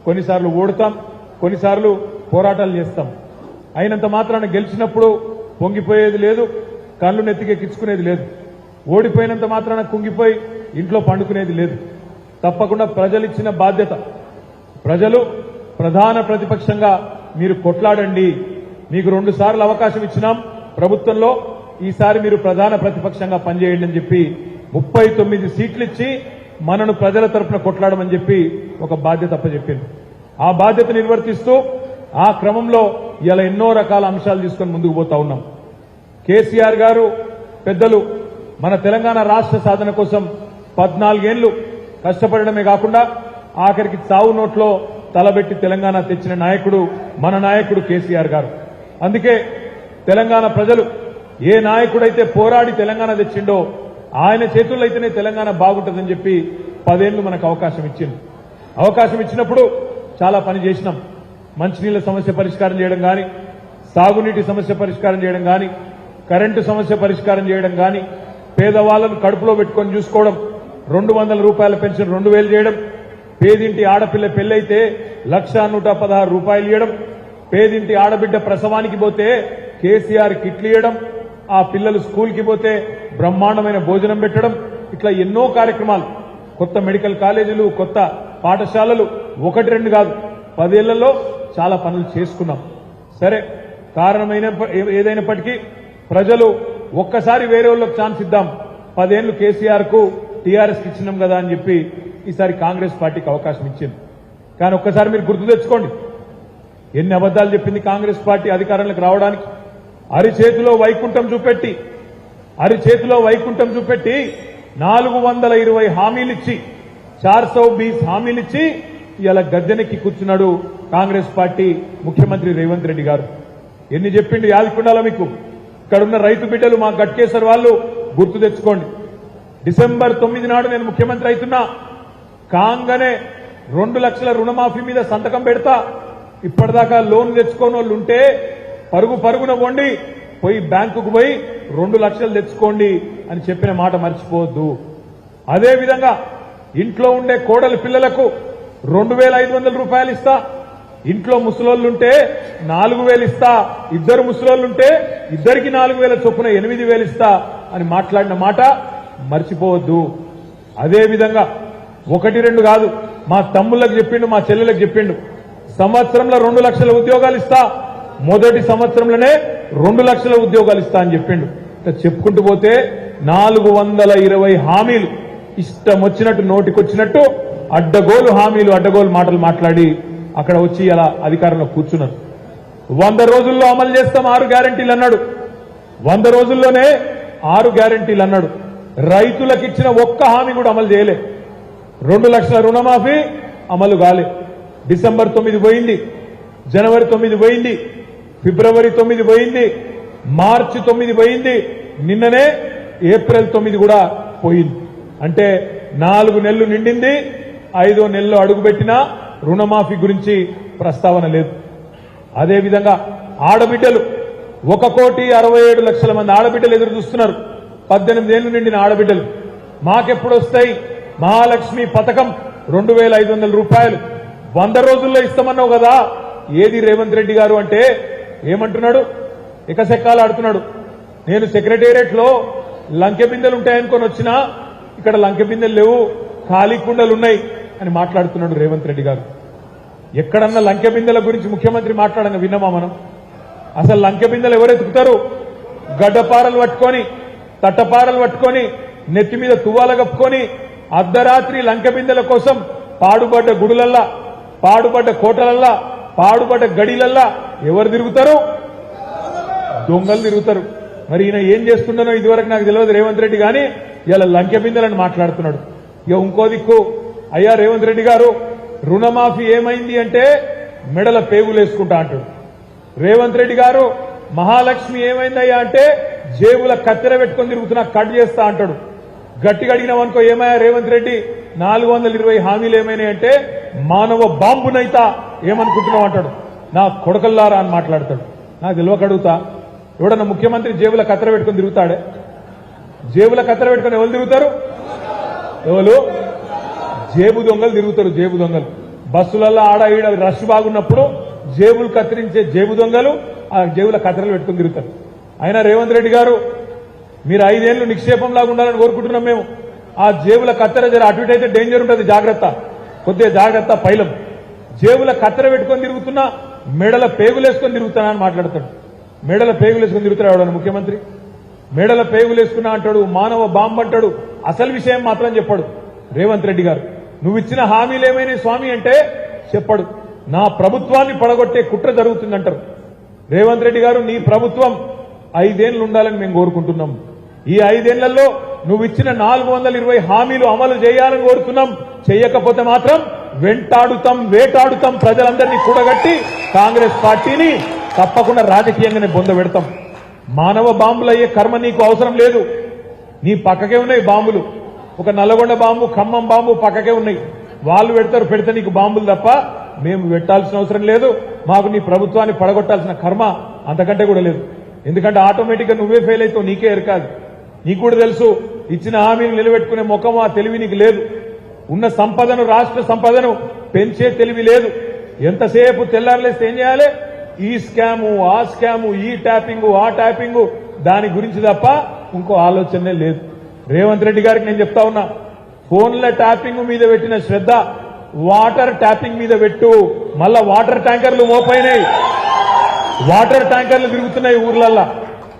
కొన్నిసార్లు ఓడుతాం, కొన్నిసార్లు పోరాటాలు చేస్తాం. అయినంత మాత్రాన గెలిచినప్పుడు పొంగిపోయేది లేదు, కళ్ళు నెత్తికెక్కించుకునేది లేదు. ఓడిపోయినంత మాత్రాన కుంగిపోయి ఇంట్లో పండుకునేది లేదు. తప్పకుండా ప్రజలు ఇచ్చిన బాధ్యత, ప్రజలు ప్రధాన ప్రతిపక్షంగా మీరు కొట్లాడండి. మీకు 2 సార్లు అవకాశం ఇచ్చినాం ప్రభుత్వంలో, ఈసారి మీరు ప్రధాన ప్రతిపక్షంగా పనిచేయండి అని చెప్పి 39 సీట్లు ఇచ్చి మనను ప్రజల తరపున కొట్లాడమని చెప్పి ఒక బాధ్యత అప్పచెప్పింది. ఆ బాధ్యత నిర్వర్తిస్తూ ఆ క్రమంలో ఇలా ఎన్నో రకాల అంశాలు తీసుకొని ముందుకు పోతా ఉన్నాం. కేసీఆర్ గారు పెద్దలు మన తెలంగాణ రాష్ట్ర సాధన కోసం 14 ఏళ్లు కష్టపడడమే కాకుండా ఆఖరికి చావు నోట్లో తలబెట్టి తెలంగాణ తెచ్చిన నాయకుడు మన నాయకుడు కేసీఆర్ గారు. అందుకే తెలంగాణ ప్రజలు ఏ నాయకుడైతే పోరాడి తెలంగాణ తెచ్చిండో ఆయన చేతుల్లో అయితేనే తెలంగాణ బాగుంటుందని చెప్పి 10 ఏళ్లు మనకు అవకాశం ఇచ్చింది. అవకాశం ఇచ్చినప్పుడు చాలా పని చేసినాం. మంచినీళ్ల సమస్య పరిష్కారం చేయడం కానీ, సాగునీటి సమస్య పరిష్కారం చేయడం కానీ, కరెంటు సమస్య పరిష్కారం చేయడం కానీ, పేదవాళ్లను కడుపులో పెట్టుకొని చూసుకోవడం, 200 రూపాయల పెన్షన్ 2000 చేయడం, పేదింటి ఆడపిల్ల పెళ్లైతే 1,116 రూపాయలు ఇవ్వడం, పేదింటి ఆడబిడ్డ ప్రసవానికి పోతే కేసీఆర్ కిట్లు ఇవ్వడం, ఆ పిల్లలు స్కూల్కి పోతే బ్రహ్మాండమైన భోజనం పెట్టడం, ఇట్లా ఎన్నో కార్యక్రమాలు. కొత్త మెడికల్ కాలేజీలు, కొత్త పాఠశాలలు, 1-2 కాదు, 10 ఏళ్లలో చాలా పనులు చేసుకున్నాం. సరే, కారణమైన ఏదైనప్పటికీ ప్రజలు ఒక్కసారి వేరే వాళ్ళకి ఛాన్స్ ఇద్దాం, 10 ఏళ్లు కేసీఆర్ కు టీఆర్ఎస్ కి ఇచ్చినాం కదా అని చెప్పి ఈసారి కాంగ్రెస్ పార్టీకి అవకాశం ఇచ్చింది. కానీ ఒక్కసారి మీరు గుర్తు తెచ్చుకోండి, ఎన్ని అబద్దాలు చెప్పింది కాంగ్రెస్ పార్టీ అధికారంలోకి రావడానికి. అరిచేతిలో వైకుంఠం చూపెట్టి 420 హామీలిచ్చి 420 హామీలిచ్చి ఇలా గద్దెనెక్కి కూర్చున్నాడు కాంగ్రెస్ పార్టీ ముఖ్యమంత్రి రేవంత్ రెడ్డి గారు. ఎన్ని చెప్పిండు యాదకుండాలా మీకు? ఇక్కడున్న రైతు బిడ్డలు, మా గట్కేసర్ వాళ్ళు గుర్తు తెచ్చుకోండి. డిసెంబర్ 9 నాడు నేను ముఖ్యమంత్రి అవుతున్నా, కాంగానే 2 లక్షల రుణమాఫీ మీద సంతకం పెడతా, ఇప్పటిదాకా లోన్ తెచ్చుకోని వాళ్ళు ఉంటే పరుగున వండి పోయి బ్యాంకుకు పోయి 2 లక్షలు తెచ్చుకోండి అని చెప్పిన మాట మర్చిపోవద్దు. అదేవిధంగా ఇంట్లో ఉండే కోడలి పిల్లలకు 2,500 రూపాయలు ఇస్తా, ఇంట్లో ముసలోళ్లుంటే 4,000 ఇస్తా, 2 ముసలోళ్లుంటే 2కి 4,000 చొప్పున 8,000 ఇస్తా అని మాట్లాడిన మాట మర్చిపోవద్దు. అదేవిధంగా 1-2 కాదు, మా తమ్ముళ్ళకి చెప్పిండు, మా చెల్లెలకు చెప్పిండు, సంవత్సరంలో 2 లక్షల ఉద్యోగాలు ఇస్తా, మొదటి సంవత్సరంలోనే 2 లక్షల ఉద్యోగాలు ఇస్తా అని చెప్పిండు. చెప్పుకుంటూ పోతే 420 హామీలు ఇష్టం వచ్చినట్టు నోటికొచ్చినట్టు అడ్డగోలు హామీలు, అడ్డగోలు మాటలు మాట్లాడి అక్కడ వచ్చి అలా అధికారంలో కూర్చున్నారు. 100 రోజుల్లో అమలు చేస్తాం 6 గ్యారంటీలు అన్నాడు. 100 రోజుల్లోనే 6 గ్యారంటీలు అన్నాడు. రైతులకు ఇచ్చిన ఒక్క హామీ కూడా అమలు చేయలే. 2 లక్షల రుణమాఫీ అమలు కాలే. డిసెంబర్ 9 పోయింది, జనవరి 9 పోయింది, ఫిబ్రవరి 9 పోయింది, మార్చి 9 పోయింది, నిన్ననే ఏప్రిల్ 9 కూడా పోయింది. అంటే 4 నెలలు నిండింది, 5వ నెలలో అడుగుపెట్టినా రుణమాఫీ గురించి ప్రస్తావన లేదు. అదేవిధంగా ఆడబిడ్డలు 1,67,00,000 మంది ఆడబిడ్డలు ఎదురు చూస్తున్నారు. 18 ఏళ్లు నిండిన ఆడబిడ్డలు. మాకెప్పుడు వస్తాయి మహాలక్ష్మి పథకం 2,500 రూపాయలు 100 రోజుల్లో ఇస్తామన్నావు కదా, ఏది రేవంత్ రెడ్డి గారు అంటే ఏమంటున్నాడు? ఎకసెక్కాలు ఆడుతున్నాడు. నేను సెక్రటేరియట్ లో లంకె బిందెలు ఉంటాయనుకొని వచ్చినా ఇక్కడ లంకె బిందెలు లేవు, ఖాళీ కుండలున్నాయి అని మాట్లాడుతున్నాడు రేవంత్ రెడ్డి గారు. ఎక్కడన్నా లంకె బిందెల గురించి ముఖ్యమంత్రి మాట్లాడంగా విన్నామా మనం? అసలు లంకె బిందెలు ఎవరు ఎత్తుకుతారు? గడ్డపారలు పట్టుకొని, తట్టపారలు పట్టుకొని, నెత్తి మీద తువ్వాల కప్పుకొని అర్ధరాత్రి లంకె బిందెల కోసం పాడుబడ్డ గుడులల్లా, పాడుబడ్డ కోటలల్లా, పాడుబడ్డ గడిలల్లా ఎవరు తిరుగుతారు? దొంగలు తిరుగుతారు. మరి ఈయన ఏం చేస్తుండనో ఇదివరకు నాకు తెలియదు రేవంత్ రెడ్డి, కానీ ఇలా లంకె బిందెలని మాట్లాడుతున్నాడు. ఇక ఇంకో దిక్కు, అయ్యా రేవంత్ రెడ్డి గారు రుణమాఫీ ఏమైంది అంటే మెడల పేగులు వేసుకుంటా అంటాడు. రేవంత్ రెడ్డి గారు మహాలక్ష్మి ఏమైందయ్యా అంటే జేబుల కత్తెర పెట్టుకొని తిరుగుతున్నా, కట్ చేస్తా అంటాడు. గట్టిగా అడిగినావనుకో, ఏమయ్యా రేవంత్ రెడ్డి 420 హామీలు ఏమైనాయంటే మానవ బాంబునైతా ఏమనుకుంటున్నావు అంటాడు. నా కొడకల్లారా అని మాట్లాడతాడు. నాకు తెలియక అడుగుతా, ఎవడన్నా ముఖ్యమంత్రి జేబుల కత్తెర పెట్టుకొని తిరుగుతాడే? జేబుల కత్తెర పెట్టుకొని ఎవరు తిరుగుతారు? ఎవరు? జేబు దొంగలు తిరుగుతారు. జేబు దొంగలు బస్సులలో ఆడ ఈడ రష్ బాగున్నప్పుడు జేబులు కత్తిరించే జేబు దొంగలు ఆ జేబుల కత్తెరలు పెట్టుకుని తిరుగుతారు. అయినా రేవంత్ రెడ్డి గారు మీరు 5 ఏళ్లు నిక్షేపంలాగా ఉండాలని కోరుకుంటున్నాం మేము. ఆ జేబుల కత్తెర జర అటు ఇటు అయితే డేంజర్ ఉంటుంది, జాగ్రత్త, కొద్దిగా జాగ్రత్త. పైలం జేబుల కత్తెర పెట్టుకొని తిరుగుతున్నా, మెడల పేగులేసుకొని తిరుగుతున్నా అని మాట్లాడతాడు. మెడల పేగులేసుకొని తిరుగుతాడు ముఖ్యమంత్రి. మెడల పేగులేసుకున్నా అంటాడు, మానవ బాంబు అంటాడు. అసలు విషయం మాత్రం చెప్పాడు రేవంత్ రెడ్డి గారు. నువ్వు ఇచ్చిన హామీలు ఏమైనా స్వామి అంటే చెప్పాడు. నా ప్రభుత్వాన్ని పడగొట్టే కుట్ర జరుగుతుందంటారు. రేవంత్ రెడ్డి గారు, నీ ప్రభుత్వం 5 ఏళ్లు ఉండాలని మేము కోరుకుంటున్నాం. ఈ 5 ఏళ్లలో నువ్వు ఇచ్చిన 420 హామీలు అమలు చేయాలని కోరుతున్నాం. చేయకపోతే మాత్రం వెంటాడుతాం, వేటాడుతాం, ప్రజలందరినీ కూడగట్టి కాంగ్రెస్ పార్టీని తప్పకుండా రాజకీయంగానే బొందబెడతాం. మానవ బాంబులు అయ్యే కర్మ నీకు అవసరం లేదు. నీ పక్కకే ఉన్నాయి బాంబులు. ఒక నల్లగొండ బాంబు, ఖమ్మం బాంబు పక్కకే ఉన్నాయి. వాళ్ళు పెడతారు, పెడితే నీకు బాంబులు తప్ప మేము పెట్టాల్సిన అవసరం లేదు. మాకు నీ ప్రభుత్వాన్ని పడగొట్టాల్సిన కర్మ అంతకంటే కూడా లేదు. ఎందుకంటే ఆటోమేటిక్ గా నువ్వే ఫెయిల్ అవుతావు, నీకే ఎరకాదు. నీకు కూడా తెలుసు ఇచ్చిన హామీలు నిలబెట్టుకునే ముఖం ఆ తెలివి నీకు లేదు. ఉన్న సంపదను, రాష్ట్ర సంపదను పెంచే తెలివి లేదు. ఎంతసేపు తెల్లారలేస్తే ఏం చేయాలి? ఈ స్కాము, ఆ స్కాము, ఈ ట్యాపింగు, ఆ ట్యాపింగు, దాని గురించి తప్ప ఇంకో ఆలోచనే లేదు. రేవంత్ రెడ్డి గారికి నేను చెప్తా ఉన్నా, ఫోన్ల ట్యాపింగ్ మీద పెట్టిన శ్రద్ధ వాటర్ ట్యాపింగ్ మీద పెట్టు. మళ్ళా వాటర్ ట్యాంకర్లు మోపైనాయి, వాటర్ ట్యాంకర్లు తిరుగుతున్నాయి ఊర్లల్లా.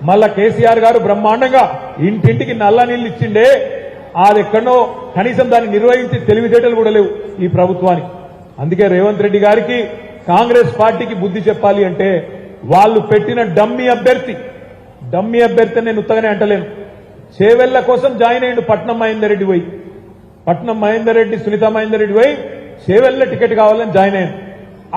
మళ్ళా కేసీఆర్ గారు బ్రహ్మాండంగా ఇంటింటికి నల్ల నీళ్లు ఇచ్చిండే, అది ఎక్కడో కనీసం దాన్ని నిర్వహించి తెలివితేటలు కూడా లేవు ఈ ప్రభుత్వానికి. అందుకే రేవంత్ రెడ్డి గారికి, కాంగ్రెస్ పార్టీకి బుద్ధి చెప్పాలి అంటే వాళ్ళు పెట్టిన డమ్మీ అభ్యర్థి నేను ఉత్తగానే అంటలేను. చేవెళ్ల కోసం జాయిన్ అయ్యిండు పట్నం మహేందర్ రెడ్డి పోయి, పట్నం మహేందర్ రెడ్డి, సునీత మహేందర్ రెడ్డి పోయి చేవెళ్ల టికెట్ కావాలని జాయిన్ అయ్యాను.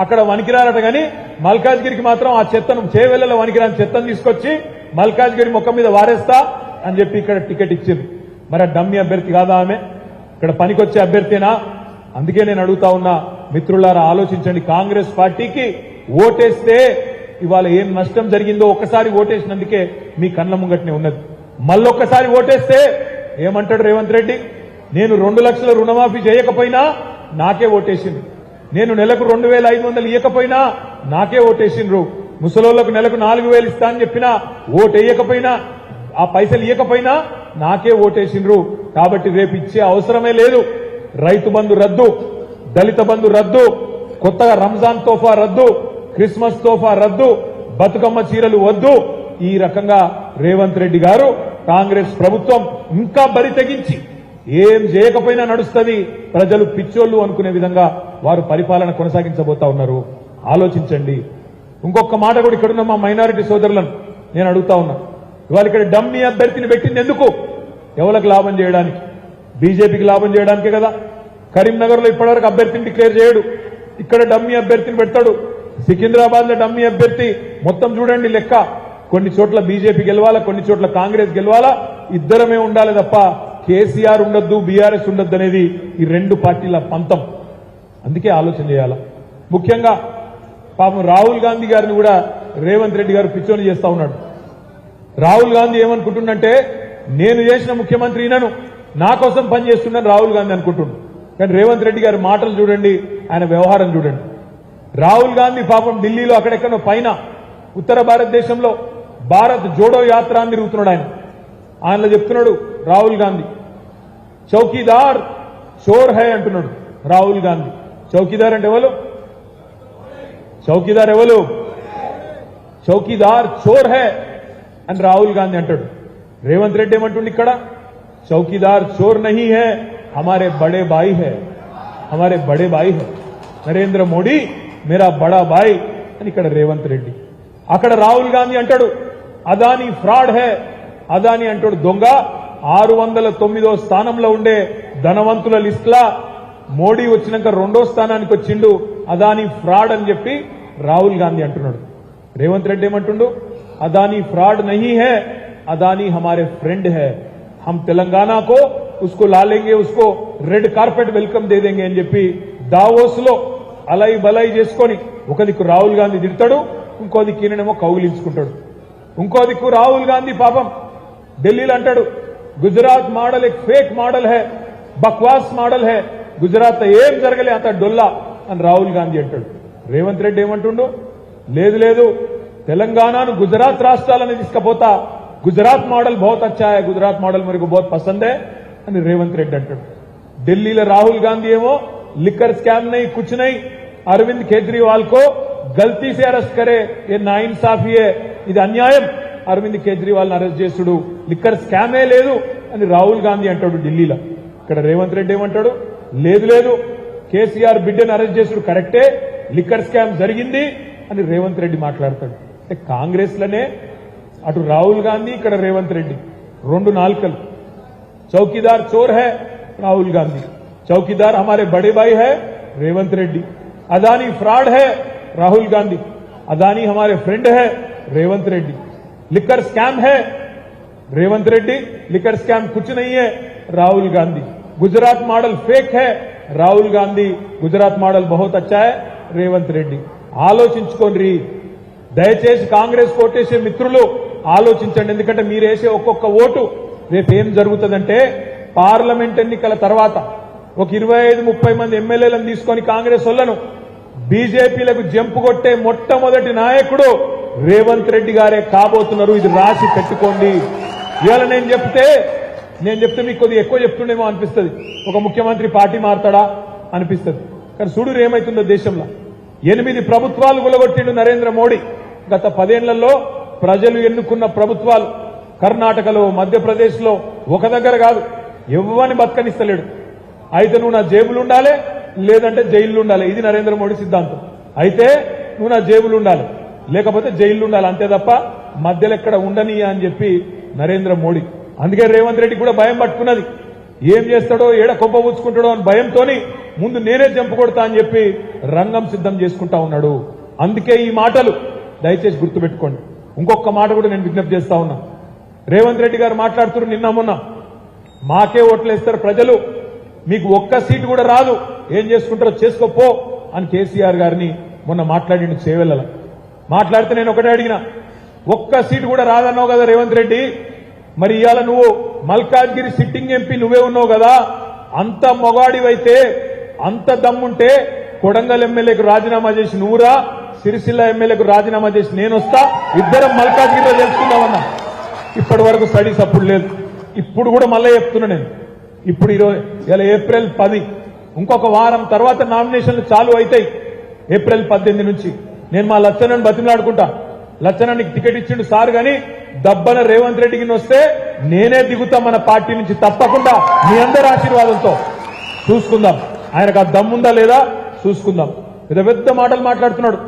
అక్కడ వనికిరారట కానీ మల్కాజ్గిరికి మాత్రం ఆ చెత్తను, చేవెళ్లలో వనికిరాని చెత్తను తీసుకొచ్చి మల్కాజ్గిరి ముఖం మీద వారేస్తా అని చెప్పి ఇక్కడ టికెట్ ఇచ్చింది. మరి ఆ డమ్మీ అభ్యర్థి కాదా ఆమె? ఇక్కడ పనికొచ్చే అభ్యర్థినా? అందుకే నేను అడుగుతా ఉన్నా, మిత్రులారా ఆలోచించండి. కాంగ్రెస్ పార్టీకి ఓటేస్తే ఇవాళ ఏం నష్టం జరిగిందో ఒక్కసారి ఓటేసినందుకే మీ కళ్ళ ముంగట్నే ఉన్నది. మళ్ళొక్కసారి ఓటేస్తే ఏమంటాడు రేవంత్ రెడ్డి? నేను 2 లక్షల రుణమాఫీ చేయకపోయినా నాకే ఓటేసిండ్రు, నేను నెలకు 2,500 ఇవ్వకపోయినా నాకే ఓటేసిండ్రు, ముసలోళ్లకు నెలకు 4,000 ఇస్తా అని చెప్పినా ఓటేయకపోయినా, ఆ పైసలు ఇవ్వకపోయినా నాకే ఓటేసిండ్రు. కాబట్టి రేపు ఇచ్చే అవసరమే లేదు. రైతు బంధు రద్దు, దళిత బంధు రద్దు, కొత్తగా రంజాన్ తోఫా రద్దు, క్రిస్మస్ తోఫా రద్దు, బతుకమ్మ చీరలు వద్దు. ఈ రకంగా రేవంత్ రెడ్డి గారు, కాంగ్రెస్ ప్రభుత్వం ఇంకా బరి తెగించి ఏం చేయకపోయినా నడుస్తుంది, ప్రజలు పిచ్చోళ్లు అనుకునే విధంగా వారు పరిపాలన కొనసాగించబోతా ఉన్నారు. ఆలోచించండి. ఇంకొక మాట కూడా ఇక్కడున్న మా మైనారిటీ సోదరులను నేను అడుగుతా ఉన్నా, ఇవాళ ఇక్కడ డమ్మీ అభ్యర్థిని పెట్టింది ఎందుకు? ఎవరికి లాభం చేయడానికి? బీజేపీకి లాభం చేయడానికే కదా. కరీంనగర్ లో ఇప్పటివరకు అభ్యర్థిని డిక్లేర్ చేయడు, ఇక్కడ డమ్మీ అభ్యర్థిని పెడతాడు. సికింద్రాబాద్ లో డమ్మీ అభ్యర్థి మొత్తం చూడండి లెక్క. కొన్ని చోట్ల బీజేపీ గెలవాలా, కొన్ని చోట్ల కాంగ్రెస్ గెలవాలా, ఇద్దరమే ఉండాలి తప్ప కేసీఆర్ ఉండొద్దు, బీఆర్ఎస్ ఉండొద్దు అనేది ఈ 2 పార్టీల పంతం. అందుకే ఆలోచన చేయాలా. ముఖ్యంగా పాపం రాహుల్ గాంధీ గారిని కూడా రేవంత్ రెడ్డి గారు పిచ్చోని చేస్తా ఉన్నాడు. రాహుల్ గాంధీ ఏమనుకుంటుండంటే, నేను చేసిన ముఖ్యమంత్రి ఈయనను, నా కోసం పనిచేస్తున్నాను రాహుల్ గాంధీ అనుకుంటుండు. కానీ రేవంత్ రెడ్డి గారి మాటలు చూడండి, ఆయన వ్యవహారం చూడండి. రాహుల్ గాంధీ పాపం ఢిల్లీలో అక్కడెక్కడో పైన ఉత్తర భారతదేశంలో భారత్ జోడో యాత్ర అని తిరుగుతున్నాడు. ఆయనలో చెప్తున్నాడు రాహుల్ గాంధీ, చౌకీదార్ చోర్ హై అంటున్నాడు రాహుల్ గాంధీ. చౌకీదార్ అంటే ఎవరు? చౌకీదార్ ఎవరు? చౌకీదార్ చోర్ హై అని రాహుల్ గాంధీ అంటాడు. రేవంత్ రెడ్డి ఏమంటుండి ఇక్కడ, చౌకీదార్ చోర్ నహీ హై, హమారే బడే బాయి హై, హమారే బడే బాయి హై, నరేంద్ర మోడీ మేరా బడా బాయ్ అని ఇక్కడ రేవంత్ రెడ్డి. అక్కడ రాహుల్ గాంధీ అంటాడు అదానీ ఫ్రాడ్ హై, అదానీ అంటాడు దొంగ. 609వ స్థానంలో ఉండే ధనవంతుల లిస్టులా మోడీ వచ్చినాక 2వ స్థానానికి వచ్చిండు, అదానీ ఫ్రాడ్ అని చెప్పి రాహుల్ గాంధీ అంటున్నాడు. రేవంత్ రెడ్డి ఏమంటుండు, అదానీ ఫ్రాడ్ నహీ హై, అదానీ హమారే ఫ్రెండ్ హై, హమ్ తెలంగాణ కో ఉస్కో లాలేంగే, ఉస్కో రెడ్ కార్పెట్ వెల్కమ్ దే దేంగే అని చెప్పి దావోస్ లో అలై బలై చేసుకొని ఒక దిక్కు రాహుల్ గాంధీ తిడతాడు, ఇంకో దిక్కు ఈయనేమో కౌగిలించుకుంటాడు. ఇంకో దిక్కు రాహుల్ గాంధీ పాపం ఢిల్లీలో అంటాడు, గుజరాత్ మోడల్ एक फेक मॉडल है, बकवास मॉडल है, గుజరాత్ ఏం జరగలే, అంత డొల్లా అని రాహుల్ గాంధీ అంటాడు. రేవంత్ రెడ్డి ఏమంటుండు, లేదు లేదు తెలంగాణను గుజరాత్ రాష్ట్రాలని తీసుకపోతా, గుజరాత్ మॉडल बहुत अच्छा है, गुजरात मॉडल मेरे को बहुत पसंद है అని రేవంత్ రెడ్డి అంటాడు. ఢిల్లీలో రాహుల్ గాంధీ ఏమో लिकर स्कैम नहीं कुछ नहीं, अरविंद केजरीवाल को गलती से अरेस्ट करे, ये नाइंसाफी है, ఇది అన్యాయం, అరవింద్ కేజ్రీవాల్ అరెస్ట్ చేసుడు లిక్కర్ స్కామే లేదు అని రాహుల్ గాంధీ అంటాడు ఢిల్లీలో. ఇక్కడ రేవంత్ రెడ్డి ఏమంటాడు, లేదు లేదు కేసీఆర్ బిడ్డను అరెస్ట్ చేసుడు కరెక్టే, లిక్కర్ స్కామ్ జరిగింది అని రేవంత్ రెడ్డి మాట్లాడతాడు. అంటే కాంగ్రెస్ లోనే అటు రాహుల్ గాంధీ ఇక్కడ రేవంత్ రెడ్డి రెండు నాలుకలు. చౌకీదార్ చోర్ है राहुल गांधी, चौकीदार हमारे बड़े भाई है रेवंत रेड्डी, अदानी फ्रॉड है राहुल गांधी, अदानी हमारे फ्रेंड है रेवंत रेड्डी, लिकर स्कैम है रेवंत रेड्डी, लिकर स्कैम कुछ नहीं है राहुल गांधी, गुजरात मॉडल फेक है राहुल गांधी, गुजरात मॉडल बहुत अच्छा है రేవంత్ రెడ్డి. ఆలోచించుకోండి దయచేసి కాంగ్రెస్ ఓటేసే మిత్రులు ఆలోచించండి. ఎందుకంటే మీరు వేసే ఒక్కొక్క ఓటు రేపు ఏం జరుగుతుందంటే పార్లమెంట్ ఎన్నికల తర్వాత ఒక 25-30 మంది ఎమ్మెల్యేలను తీసుకొని కాంగ్రెస్ వాళ్ళను బీజేపీలకు జంపు కొట్టే మొట్టమొదటి నాయకుడు రేవంత్ రెడ్డి గారే కాబోతున్నారు. ఇది రాసి పెట్టుకోండి. ఇవాళ నేను చెప్తే మీకు కొద్దిగా ఎక్కువ చెప్తుండేమో అనిపిస్తుంది, ఒక ముఖ్యమంత్రి పార్టీ మారతాడా అనిపిస్తుంది. కానీ చూడు ఏమైతుందో దేశంలో 8 ప్రభుత్వాలు గులగొట్టిండు నరేంద్ర మోడీ. గత 10 ఏళ్లలో ప్రజలు ఎన్నుకున్న ప్రభుత్వాలు కర్ణాటకలో మధ్యప్రదేశ్లో ఒక దగ్గర కాదు, ఎవ్వని బతకనిస్తలేడు. అయితే నువ్వు నా జేబులు ఉండాలి, లేదంటే జైలు ఉండాలి. ఇది నరేంద్ర మోడీ సిద్ధాంతం. అయితే నువ్వు నా జేబులు ఉండాలి, లేకపోతే జైలు ఉండాలి, అంతే తప్ప మధ్యలో ఎక్కడ ఉండని అని చెప్పి నరేంద్ర మోడీ. అందుకే రేవంత్ రెడ్డి కూడా భయం పట్టుకున్నది, ఏం చేస్తాడో ఏడ కొప్ప పుచ్చుకుంటాడో అని భయంతోని ముందు నేనే జంపు కొడతా అని చెప్పి రంగం సిద్ధం చేసుకుంటా ఉన్నాడు. అందుకే ఈ మాటలు దయచేసి గుర్తుపెట్టుకోండి. ఇంకొక మాట కూడా నేను విజ్ఞప్తి చేస్తా ఉన్నా. రేవంత్ రెడ్డి గారు మాట్లాడుతున్నారు నిన్న మొన్న, మాకే ఓట్లేస్తారు ప్రజలు, మీకు ఒక్క సీటు కూడా రాదు, ఏం చేసుకుంటారో చేసుకోపో అని కేసీఆర్ గారిని మొన్న మాట్లాడిండు చేవెళ్ళ. మాట్లాడితే నేను ఒకటే అడిగిన, ఒక్క సీటు కూడా రాదన్నావు కదా రేవంత్ రెడ్డి, మరి ఇవాళ నువ్వు మల్కాజ్గిరి సిట్టింగ్ ఎంపీ నువ్వే ఉన్నావు కదా, అంత మొగాడివైతే అంత దమ్ముంటే కొడంగల్ ఎమ్మెల్యేకు రాజీనామా చేసి నువ్వురా, సిరిసిల్ల ఎమ్మెల్యేకు రాజీనామా చేసి నేను వస్తా, ఇద్దరం మల్కాజ్గిరిలో తెలుసుకుందామన్నా. ఇప్పటి వరకు స్టడీస్ అప్పుడు లేదు. ఇప్పుడు కూడా మళ్ళీ చెప్తున్నా నేను, ఇప్పుడు ఇలా ఏప్రిల్ 10 ఇంకొక వారం తర్వాత నామినేషన్లు చాలు అవుతాయి. ఏప్రిల్ 18 నుంచి నేను మా లచ్చనని బతిమలాడుకుంటా, లచ్చనానికి టికెట్ ఇచ్చిండు సార్ గాని దబ్బన రేవంత్ రెడ్డికి వస్తే నేనే దిగుతా మన పార్టీ నుంచి తప్పకుండా, మీ అందరి ఆశీర్వాదంతో. చూసుకుందాం ఆయనకు ఆ దమ్ముందా లేదా చూసుకుందాం. పెద్ద పెద్ద మాటలు మాట్లాడుతున్నాడు.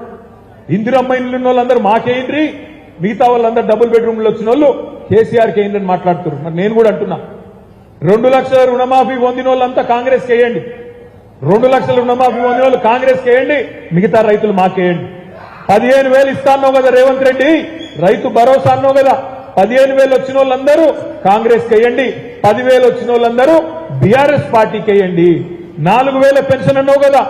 ఇందిరమ్మ ఇల్లు ఉన్న వాళ్ళందరూ మాకేయండి, మిగతా వాళ్ళందరూ డబుల్ బెడ్రూమ్లు వచ్చిన వాళ్ళు కేసీఆర్కి అయిందని మాట్లాడుతున్నారు. మరి నేను కూడా అంటున్నా, 2 లక్షల రుణమాఫీ పొందిన వాళ్ళంతా కాంగ్రెస్ వేయండి, 2 లక్షల రుణమాఫీ పొందిన వాళ్ళు కాంగ్రెస్ వేయండి, మిగతా రైతులు మాకేయండి. 15,000 ఇస్తాన్నావు కదా రేవంత్ రెడ్డి, రైతు భరోసా అన్నావు కదా, 15,000 వచ్చిన వాళ్ళందరూ కాంగ్రెస్ వేయండి, 10,000 వచ్చిన వాళ్ళందరూ బీఆర్ఎస్ పార్టీకి వేయండి. 4,000 పెన్షన్ అన్నావు కదా,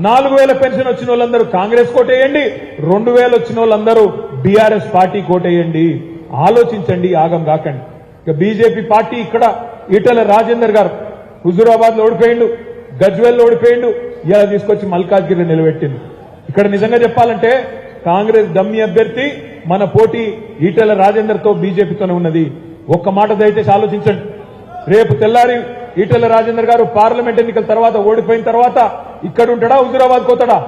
4,000 పెన్షన్ వచ్చిన వాళ్ళందరూ కాంగ్రెస్ కోటేయండి, 2,000 వచ్చిన వాళ్ళందరూ బీఆర్ఎస్ పార్టీ కోటేయండి. ఆలోచించండి, ఆగం కాకండి. ఇక బీజేపీ పార్టీ ఇక్కడ ఈటెల రాజేందర్ గారు హుజూరాబాద్ లో ఓడిపోయిండు, గజ్వేల్ ఓడిపోయిండు, ఇలా తీసుకొచ్చి మల్కాజ్గిరిలో నిలబెట్టింది. ఇక్కడ నిజంగా చెప్పాలంటే కాంగ్రెస్ డమ్మీ అభ్యర్థి మన పోటీ ఈటెల రాజేందర్ తో బీజేపీతోనే ఉన్నది. ఒక్క మాట దయచేసి ఆలోచించండి. రేపు తెల్లారి ఈటెల రాజేందర్ గారు పార్లమెంట్ ఎన్నికల తర్వాత ఓడిపోయిన తర్వాత ఇక్కడ ఉంటాడా హుజూరాబాద్ పోతాడా?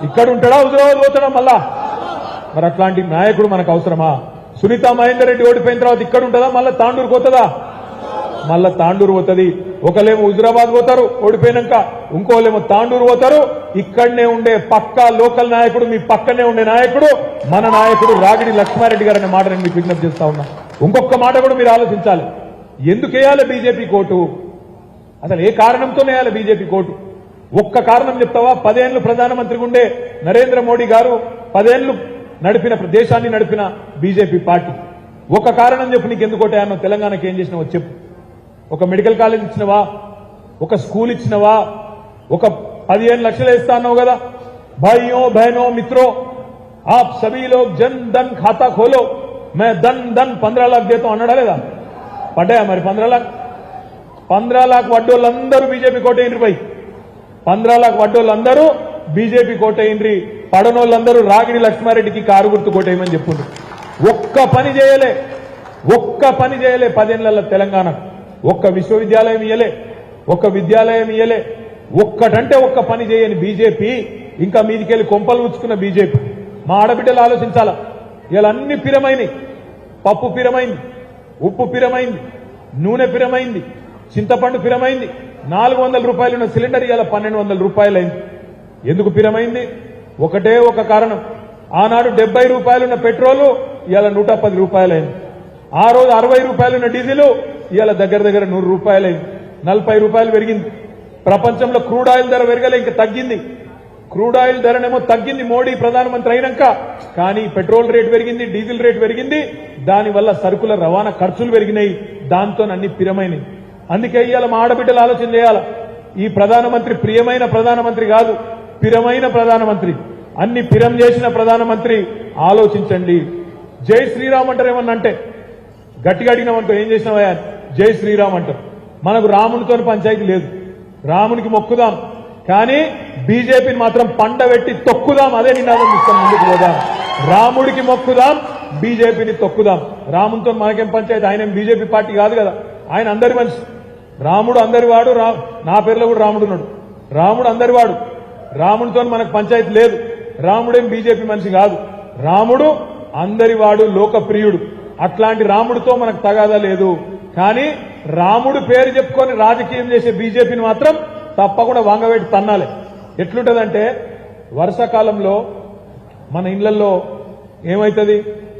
ఇక్కడ ఉంటాడా హుజూరాబాద్ పోతాడా మళ్ళా? మరి అట్లాంటి నాయకుడు మనకు అవసరమా? సునీతా మహేందర్ రెడ్డి ఓడిపోయిన తర్వాత ఇక్కడ ఉంటుందా, మళ్ళా తాండూరు పోతుందా? మళ్ళా తాండూరు పోతుంది. ఒకలేమో హుజూరాబాద్ పోతారు ఓడిపోయినాక, ఇంకోలేమో తాండూరు పోతారు. ఇక్కడనే ఉండే పక్కా లోకల్ నాయకుడు, మీ పక్కనే ఉండే నాయకుడు మన నాయకుడు రాగిడి లక్ష్మారెడ్డి గారు అనే మాట నేను మీకు విజ్ఞప్తి చేస్తా ఉన్నా. ఇంకొక మాట కూడా మీరు ఆలోచించాలి. ఎందుకు వేయాలి బీజేపీ కోటు? అసలు ఏ కారణంతో వేయాలి బీజేపీ కోటు? ఒక్క కారణం చెప్తావా? 10 ఏళ్లు ప్రధానమంత్రిగా ఉండే నరేంద్ర మోడీ గారు 10 ఏళ్లు నడిపిన దేశాన్ని నడిపిన బీజేపీ పార్టీ. ఒక కారణం చెప్పు, నీకు ఎందుకు ఓటేయాలో, తెలంగాణకి ఏం చేసినావో చెప్పు. ఒక మెడికల్ కాలేజ్ ఇచ్చినవా? ఒక స్కూల్ ఇచ్చినవా? ఒక 15 లక్షలు ఇస్తా అన్నావు కదా. భాइयों बहनों मित्रों, आप सभी लोग जन धन खाता खोलो, मैं धन 15 लाख देता हूं అన్నాడా లేదా? పడ్డాయా మరి 15 लाख? 15 लाख వడ్డోళ్ళందరూ బీజేపీ కోటేయండి. 15 लाख వడ్డోళ్ళందరూ బీజేపీ కోటైండ్రి, పడనోళ్ళందరూ రాగిడి లక్ష్మారెడ్డికి కారు గుర్తు కోటేయమని చెప్పుండ్రు. ఒక్క పని చేయలే 10 ఏళ్ల తెలంగాణ. ఒక్క విశ్వవిద్యాలయం ఇయ్యలే, ఒక్క విద్యాలయం ఇయ్యలే, ఒక్కటంటే ఒక్క పని చేయని బీజేపీ, ఇంకా మీదికెళ్ళి కొంపలు ఉచ్చుకున్న బీజేపీ. మా ఆడబిడ్డలు ఆలోచించాలా, ఇలా అన్ని పిరమైంది. పప్పు పిరమైంది, ఉప్పు పిరమైంది, నూనె పిరమైంది, చింతపండు పిరమైంది. 400 రూపాయలున్న సిలిండర్ ఇవాళ 1200 రూపాయలైంది. ఎందుకు పిరమైంది? ఒకటే ఒక కారణం. ఆనాడు 70 రూపాయలున్న పెట్రోలు ఇవాళ 110 రూపాయలైంది. ఆ రోజు 60 రూపాయలున్న డీజిల్ ఇవాళ దగ్గర 100 రూపాయలైంది. 40 రూపాయలు పెరిగింది. ప్రపంచంలో క్రూడ్ ఆయిల్ ధర పెరగలే, ఇంకా తగ్గింది. క్రూడ్ ఆయిల్ ధరనేమో తగ్గింది మోడీ ప్రధానమంత్రి అయినాక, కానీ పెట్రోల్ రేట్ పెరిగింది, డీజిల్ రేట్ పెరిగింది. దానివల్ల సరుకుల రవాణా ఖర్చులు పెరిగినాయి. దాంతో అన్ని పిరమైనవి. అందుకే ఇవాళ మా ఆడబిడ్డలు ఆలోచన చేయాల. ఈ ప్రధానమంత్రి ప్రియమైన ప్రధానమంత్రి కాదు, పిరమైన ప్రధానమంత్రి. అన్ని పిరం చేసిన ప్రధానమంత్రి. ఆలోచించండి. జై శ్రీరామ్ అంటారు. ఏమన్నా అంటే గట్టిగా అడిగినామంటూ ఏం చేసినావా? జై శ్రీరామ్ అంటారు. మనకు రామునితో పంచాయతీ లేదు. రామునికి మొక్కుదాం, కానీ బీజేపీని మాత్రం పండబెట్టి తొక్కుదాం. అదే నినాదం తీసుకొని ముందుకు పోదాం. రాముడికి మొక్కుదాం, బీజేపీని తొక్కుదాం. రామునితో మనకేం పంచాయతీ? ఆయన బీజేపీ పార్టీ కాదు కదా, ఆయన అందరి మనిషి. రాముడు అందరివాడు. నా పేరులో కూడా రాముడు ఉన్నాడు. రాముడు అందరివాడు. రాముడితో మనకు పంచాయతీ లేదు. రాముడేం బీజేపీ మనిషి కాదు. రాముడు అందరివాడు, లోకప్రియుడు. అట్లాంటి రాముడితో మనకు తగాదా లేదు. కానీ రాముడు పేరు చెప్పుకొని రాజకీయం చేసే బీజేపీని మాత్రం తప్పకుండా వంగవేటి తన్నాలి. ఎట్లుంటదంటే, వర్షాకాలంలో మన ఇళ్లలో ఏమైతుంది,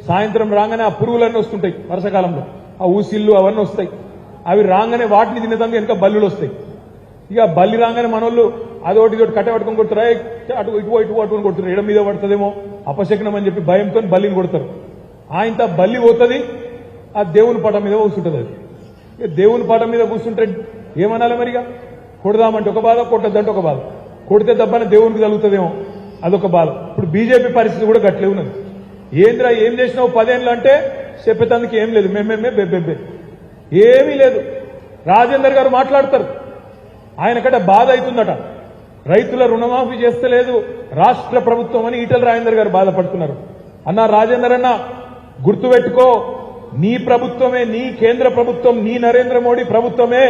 సాయంత్రం రాగానే ఆ పురుగులన్నీ వస్తుంటాయి. వర్షాకాలంలో ఆ ఊసిళ్ళు అవన్నీ వస్తాయి. అవి రాగానే వాటిని తినేదానికి వెనక బల్లులు వస్తాయి. ఇక బల్లి రాగానే మనోళ్ళు అదొకటి ఇదొకటి కట్ట పట్టుకొని కొడతారు. అటు ఇటు పట్టుకొని కొడుతారు. ఎడ మీద పడుతుందేమో అపశకనం అని చెప్పి భయంతో బల్లిని కొడతారు. ఆయనతో బల్లి పోతుంది, ఆ దేవుని పటం మీద కూర్చుంటుంది. అది దేవుని పటం మీద కూర్చుంటే ఏమనాలి మరిగా? కొడదామంటే ఒక బాధ, కొట్టద్దంటే ఒక బాధ. కొడితే దెబ్బన దేవునికి తగులుతుందేమో అదొక బాధ. ఇప్పుడు బీజేపీ పరిస్థితి కూడా గట్లే ఉన్నది. ఏంద్రా ఏం చేసినావు 10 ఏళ్ళు అంటే చెప్పేందుకు ఏం లేదు. మేమేమే బెబ్బెబ్బే ఏమీ లేదు. రాజేందర్ గారు మాట్లాడతారు. ఆయనకంటే బాధ అవుతుందట. రైతుల రుణమాఫీ చేస్తలేదు రాష్ట్ర ప్రభుత్వం అని ఈటల రాజేందర్ గారు బాధపడుతున్నారు. అన్నా రాజేందర్ అన్న, గుర్తుపెట్టుకో, నీ ప్రభుత్వమే, నీ కేంద్ర ప్రభుత్వం, నీ నరేంద్ర మోడీ ప్రభుత్వమే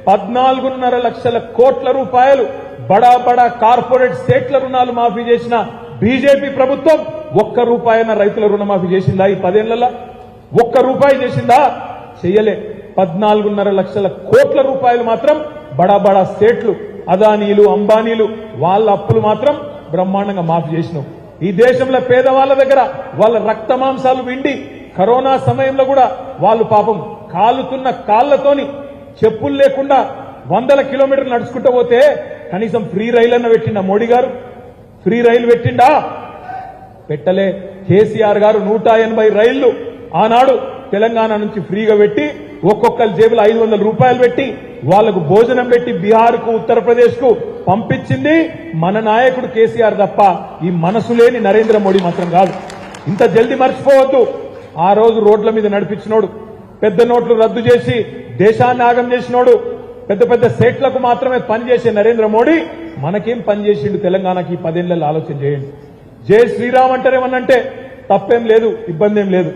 14.5 లక్షల కోట్ల రూపాయలు బడా బడా కార్పొరేట్ స్టేట్ల రుణాలు మాఫీ చేసిన బీజేపీ ప్రభుత్వం 1 రూపాయన రైతుల రుణమాఫీ చేసిందా? ఈ 10 ఏళ్లలో 1 రూపాయి చేసిందా? చెయ్యలే. 14.5 లక్షల కోట్ల రూపాయలు మాత్రం బడా బడా స్టేట్లు, అదానీలు, అంబానీలు, వాళ్ళ అప్పులు మాత్రం బ్రహ్మాండంగా మాఫీ చేసినాం. ఈ దేశంలో పేదవాళ్ల దగ్గర వాళ్ళ రక్త మాంసాలు విండి కరోనా సమయంలో కూడా వాళ్ళు పాపం కాలుతున్న కాళ్లతోని చెప్పులు లేకుండా 100 కిలోమీటర్లు నడుచుకుంటూ పోతే కనీసం ఫ్రీ రైలు అన్న పెట్టిండా మోడీ గారు? ఫ్రీ రైలు పెట్టిండా? పెట్టలే. కేసీఆర్ గారు 180 రైళ్లు ఆనాడు తెలంగాణ నుంచి ఫ్రీగా పెట్టి ఒక్కొక్కరి జేబులో 500 రూపాయలు పెట్టి వాళ్లకు భోజనం పెట్టి బీహార్కు, ఉత్తరప్రదేశ్కు పంపించింది మన నాయకుడు కేసీఆర్ తప్ప ఈ మనసు లేని నరేంద్ర మోడీ మాత్రం కాదు. ఇంత జల్దీ మర్చిపోవద్దు. ఆ రోజు రోడ్ల మీద నడిపించినోడు, పెద్ద నోట్లు రద్దు చేసి దేశాన్ని ఆగం చేసినోడు, పెద్ద పెద్ద స్టేట్లకు మాత్రమే పనిచేసే నరేంద్ర మోడీ మనకేం పనిచేసిండు తెలంగాణకి? 10 ఏళ్లలో ఆలోచన చేయండి. జై శ్రీరామ్ అంటారేమన్నంటే తప్పేం లేదు, ఇబ్బంది ఏం లేదు.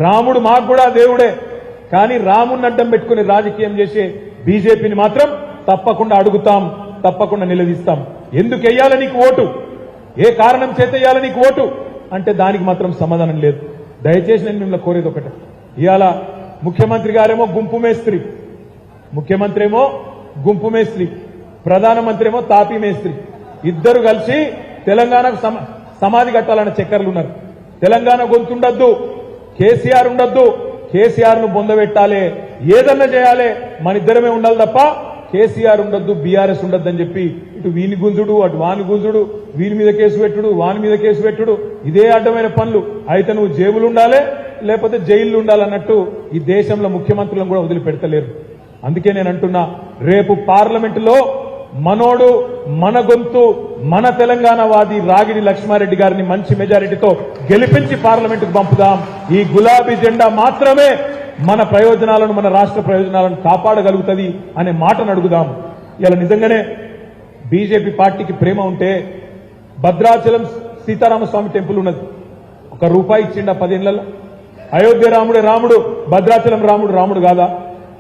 రాముడు మాకు కూడా దేవుడే. కానీ రాముడిని అడ్డం పెట్టుకుని రాజకీయం చేసే బీజేపీని మాత్రం తప్పకుండా అడుగుతాం, తప్పకుండా నిలదీస్తాం. ఎందుకు వెయ్యాల నీకు ఓటు, ఏ కారణం చేత వెయ్యాల నీకు ఓటు అంటే దానికి మాత్రం సమాధానం లేదు. దయచేసి నేను మిమ్మల్ని కోరేది ఒకటే, ఇవాళ ముఖ్యమంత్రి గారేమో గుంపు మేస్త్రి, ముఖ్యమంత్రి ఏమో గుంపు మేస్త్రి, ప్రధానమంత్రి ఏమో తాపీ మేస్త్రి. ఇద్దరు కలిసి తెలంగాణకు సమాధి కట్టాలన్న చక్కర్లు ఉన్నారు. తెలంగాణ గొంతుండద్దు, కేసీఆర్ ఉండద్దు, కేసీఆర్ ను బొందబెట్టాలి, ఏదన్నా చేయాలి, మన ఇద్దరమే ఉండాలి తప్ప కేసీఆర్ ఉండద్దు, బీఆర్ఎస్ ఉండద్దని చెప్పి ఇటు వీని గుంజుడు, అటు వాని గుంజుడు, వీని మీద కేసు పెట్టుడు, వాని మీద కేసు పెట్టుడు, ఇదే అడ్డమైన పనులు. అయితే నువ్వు జేబులు ఉండాలి, లేకపోతే జైళ్లు ఉండాలన్నట్టు ఈ దేశంలో ముఖ్యమంత్రులను కూడా వదిలిపెడతలేరు. అందుకే నేను అంటున్నా, రేపు పార్లమెంటులో మనోడు, మన గొంతు, మన తెలంగాణ వాది రాగిడి లక్ష్మారెడ్డి గారిని మంచి మెజారిటీతో గెలిపించి పార్లమెంటుకు పంపుదాం. ఈ గులాబీ జెండా మాత్రమే మన ప్రయోజనాలను, మన రాష్ట్ర ప్రయోజనాలను కాపాడగలుగుతుంది అనే మాటను అడుగుదాం. ఇలా నిజంగానే బీజేపీ పార్టీకి ప్రేమ ఉంటే భద్రాచలం సీతారామస్వామి టెంపుల్ ఉన్నది, ₹1 ఇచ్చిండా 10 ఏళ్లలో? అయోధ్య రాముడే రాముడు, భద్రాచలం రాముడు రాముడు కాదా?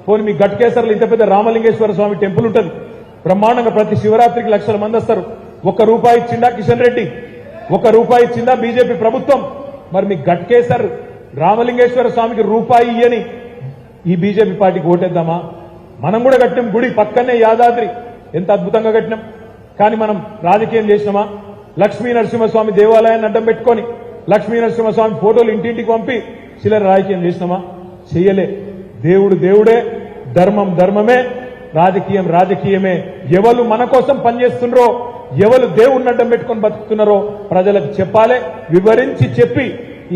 పోనీ మీ గట్కేసర్లు ఇంత పెద్ద రామలింగేశ్వర స్వామి టెంపుల్ ఉంటుంది, బ్రహ్మాండంగా ప్రతి శివరాత్రికి లక్షల మంది వస్తారు. ₹1 ఇచ్చిండా కిషన్ రెడ్డి? ₹1 ఇచ్చిందా బీజేపీ ప్రభుత్వం? మరి మీ గట్కేసర్ రామలింగేశ్వర స్వామికి రూపాయి ఇయ్యని ఈ బీజేపీ పార్టీకి ఓటేద్దామా? మనం కూడా కట్టినాం గుడి పక్కనే యాదాద్రి, ఎంత అద్భుతంగా కట్టినాం. కానీ మనం రాజకీయం చేసినామా? లక్ష్మీ నరసింహస్వామి దేవాలయాన్ని అడ్డం పెట్టుకొని లక్ష్మీ నరసింహస్వామి ఫోటోలు ఇంటింటికి పంపి చిల్లర రాజకీయం చేసినామా? చెయ్యలే. దేవుడు దేవుడే, ధర్మం ధర్మమే, రాజకీయం రాజకీయమే. ఎవరు మన కోసం పనిచేస్తున్నారో, ఎవరు దేవుడిని అడ్డం పెట్టుకొని బతుకుతున్నారో ప్రజలకు చెప్పాలి, వివరించి చెప్పి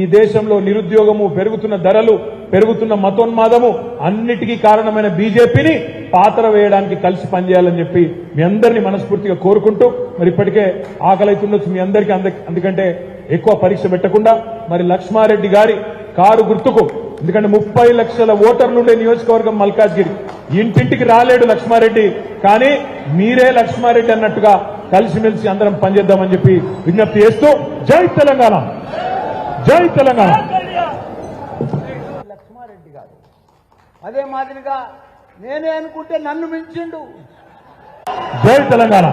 ఈ దేశంలో నిరుద్యోగము, పెరుగుతున్న ధరలు, పెరుగుతున్న మతోన్మాదము అన్నిటికీ కారణమైన బీజేపీని పాతర వేయడానికి కలిసి పనిచేయాలని చెప్పి మీ అందరినీ మనస్ఫూర్తిగా కోరుకుంటూ, మరి ఇప్పటికే ఆకలైతుండొచ్చు మీ అందరికీ, అందుకంటే ఎక్కువ పరీక్ష పెట్టకుండా మరి లక్ష్మారెడ్డి గారి కారు గుర్తుకు, ఎందుకంటే 30 లక్షల ఓటర్లుండే నియోజకవర్గం మల్కాజ్గిరి, ఇంటింటికి రాలేడు లక్ష్మారెడ్డి, కానీ మీరే లక్ష్మారెడ్డి అన్నట్టుగా కలిసిమెలిసి అందరం పనిచేద్దామని చెప్పి విజ్ఞప్తి చేస్తూ జై తెలంగాణ, జై తెలంగాణ. లక్ష్మారెడ్డి గారు అదే మాదిరిగా నేనే అనుకుంటే నన్ను మించిండు. జై తెలంగాణ.